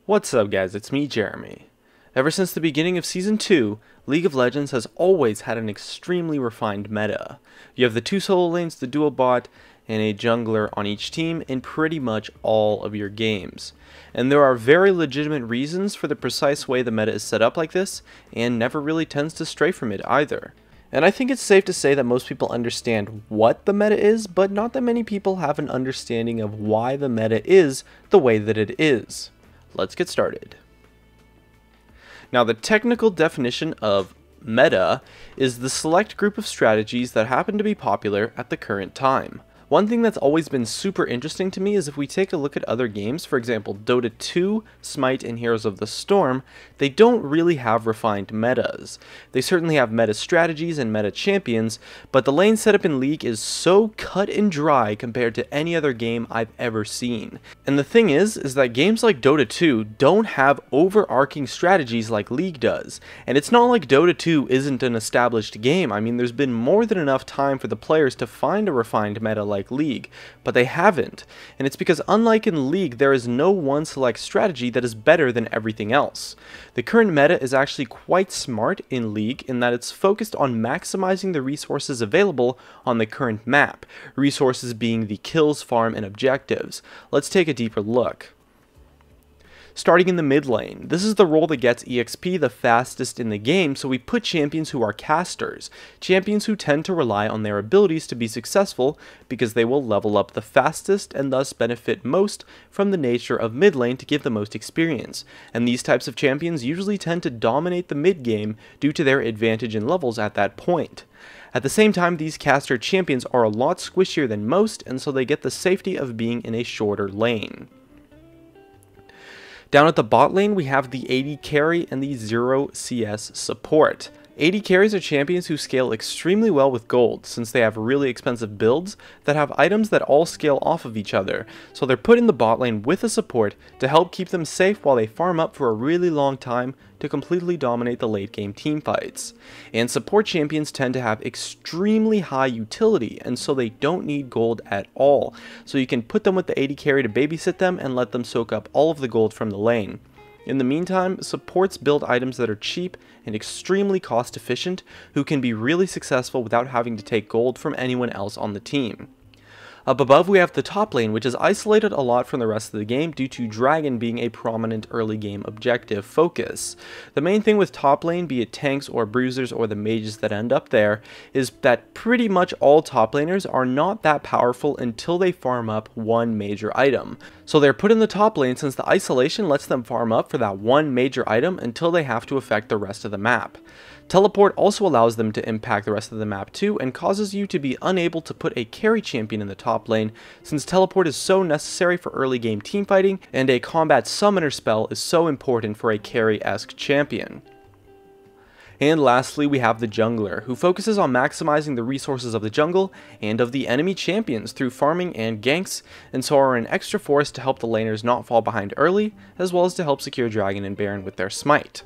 What's up guys, it's me Jeremy. Ever since the beginning of Season 2, League of Legends has always had an extremely refined meta. You have the 2 solo lanes, the dual bot, and a jungler on each team in pretty much all of your games. And there are very legitimate reasons for the precise way the meta is set up like this, and never really tends to stray from it either. And I think it's safe to say that most people understand what the meta is, but not that many people have an understanding of why the meta is the way that it is. Let's get started. Now, the technical definition of meta is the select group of strategies that happen to be popular at the current time. One thing that's always been super interesting to me is if we take a look at other games, for example Dota 2, Smite, and Heroes of the Storm, they don't really have refined metas. They certainly have meta strategies and meta champions, but the lane setup in League is so cut and dry compared to any other game I've ever seen. And the thing is that games like Dota 2 don't have overarching strategies like League does. And it's not like Dota 2 isn't an established game. I mean, there's been more than enough time for the players to find a refined meta like League, but they haven't. And it's because unlike in League, there is no one select strategy that is better than everything else. The current meta is actually quite smart in League in that it's focused on maximizing the resources available on the current map, resources being the kills, farm, and objectives. Let's take a deeper look. Starting in the mid lane, this is the role that gets EXP the fastest in the game, so we put champions who are casters, champions who tend to rely on their abilities to be successful because they will level up the fastest and thus benefit most from the nature of mid lane to give the most experience, and these types of champions usually tend to dominate the mid game due to their advantage in levels at that point. At the same time, these caster champions are a lot squishier than most, and so they get the safety of being in a shorter lane. Down at the bot lane, we have the AD carry and the 0 CS support. AD carries are champions who scale extremely well with gold, since they have really expensive builds that have items that all scale off of each other, so they're put in the bot lane with a support to help keep them safe while they farm up for a really long time to completely dominate the late game teamfights. And support champions tend to have extremely high utility, and so they don't need gold at all, so you can put them with the AD carry to babysit them and let them soak up all of the gold from the lane. In the meantime, supports build items that are cheap and extremely cost efficient, who can be really successful without having to take gold from anyone else on the team. Up above we have the top lane, which is isolated a lot from the rest of the game due to Dragon being a prominent early game objective focus. The main thing with top lane, be it tanks or bruisers or the mages that end up there, is that pretty much all top laners are not that powerful until they farm up one major item. So they're put in the top lane since the isolation lets them farm up for that one major item until they have to affect the rest of the map. Teleport also allows them to impact the rest of the map too, and causes you to be unable to put a carry champion in the top lane, since teleport is so necessary for early game teamfighting, and a combat summoner spell is so important for a carry-esque champion. And lastly, we have the jungler, who focuses on maximizing the resources of the jungle and of the enemy champions through farming and ganks, and so are an extra force to help the laners not fall behind early, as well as to help secure Dragon and Baron with their smite.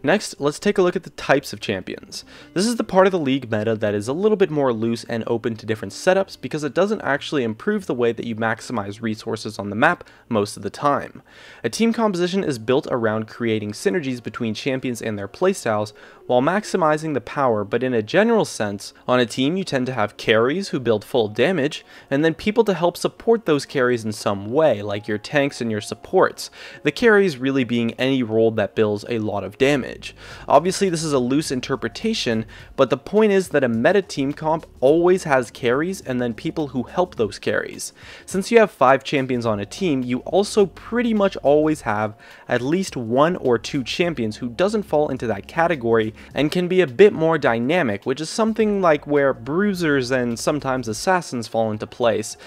Next, let's take a look at the types of champions. This is the part of the League meta that is a little bit more loose and open to different setups because it doesn't actually improve the way that you maximize resources on the map most of the time. A team composition is built around creating synergies between champions and their playstyles while maximizing the power, but in a general sense, on a team you tend to have carries who build full damage, and then people to help support those carries in some way, like your tanks and your supports, the carries really being any role that builds a lot of damage. Obviously this is a loose interpretation, but the point is that a meta team comp always has carries and then people who help those carries. Since you have 5 champions on a team, you also pretty much always have at least 1 or 2 champions who doesn't fall into that category and can be a bit more dynamic, which is something like where bruisers and sometimes assassins fall into place.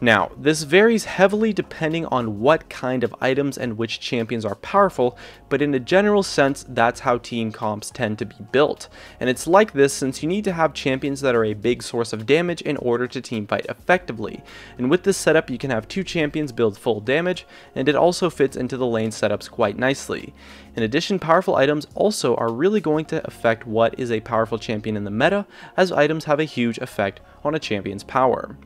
Now, this varies heavily depending on what kind of items and which champions are powerful, but in a general sense, that's how team comps tend to be built. And it's like this since you need to have champions that are a big source of damage in order to teamfight effectively. And with this setup, you can have 2 champions build full damage, and it also fits into the lane setups quite nicely. In addition, powerful items also are really going to affect what is a powerful champion in the meta, as items have a huge effect on a champion's power.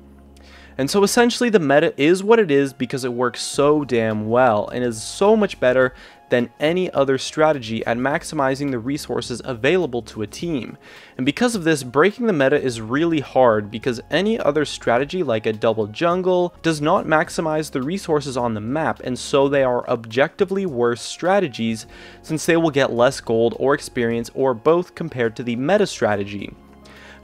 And so essentially the meta is what it is because it works so damn well and is so much better than any other strategy at maximizing the resources available to a team. And because of this, breaking the meta is really hard because any other strategy like a double jungle does not maximize the resources on the map, and so they are objectively worse strategies since they will get less gold or experience or both compared to the meta strategy.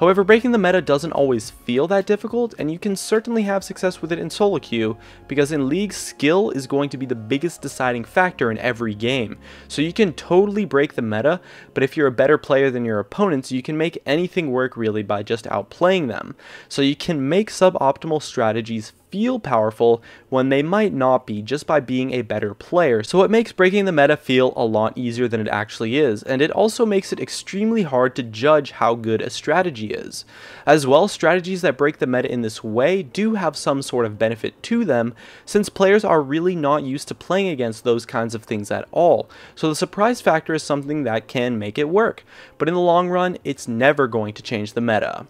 However, breaking the meta doesn't always feel that difficult, and you can certainly have success with it in solo queue, because in League, skill is going to be the biggest deciding factor in every game. So you can totally break the meta, but if you're a better player than your opponents, you can make anything work really by just outplaying them. So you can make suboptimal strategies feel powerful when they might not be, just by being a better player. So it makes breaking the meta feel a lot easier than it actually is, and it also makes it extremely hard to judge how good a strategy is. As well, strategies that break the meta in this way do have some sort of benefit to them, since players are really not used to playing against those kinds of things at all. So the surprise factor is something that can make it work, but in the long run, it's never going to change the meta.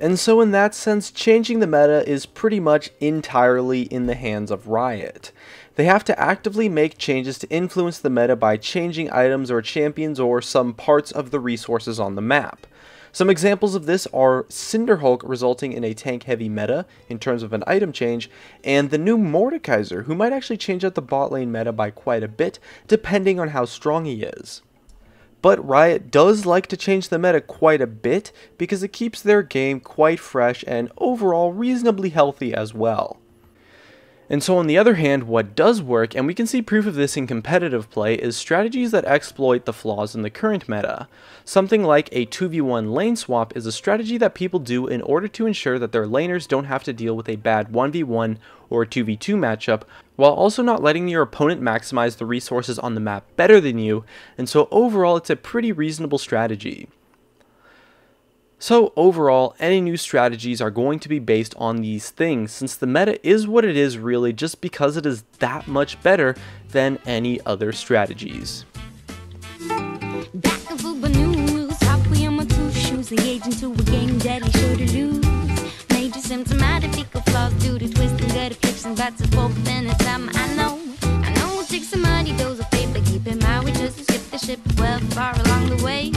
And so in that sense, changing the meta is pretty much entirely in the hands of Riot. They have to actively make changes to influence the meta by changing items or champions or some parts of the resources on the map. Some examples of this are Cinderhulk resulting in a tank-heavy meta in terms of an item change, and the new Mordekaiser, who might actually change out the bot lane meta by quite a bit, depending on how strong he is. But Riot does like to change the meta quite a bit because it keeps their game quite fresh and overall reasonably healthy as well. And so on the other hand, what does work, and we can see proof of this in competitive play, is strategies that exploit the flaws in the current meta. Something like a 2v1 lane swap is a strategy that people do in order to ensure that their laners don't have to deal with a bad 1v1 or 2v2 matchup, while also not letting your opponent maximize the resources on the map better than you, and so overall it's a pretty reasonable strategy. So overall, any new strategies are going to be based on these things, since the meta is what it is really just because it is that much better than any other strategies. Keep in mind we just skip the ship well far along the way.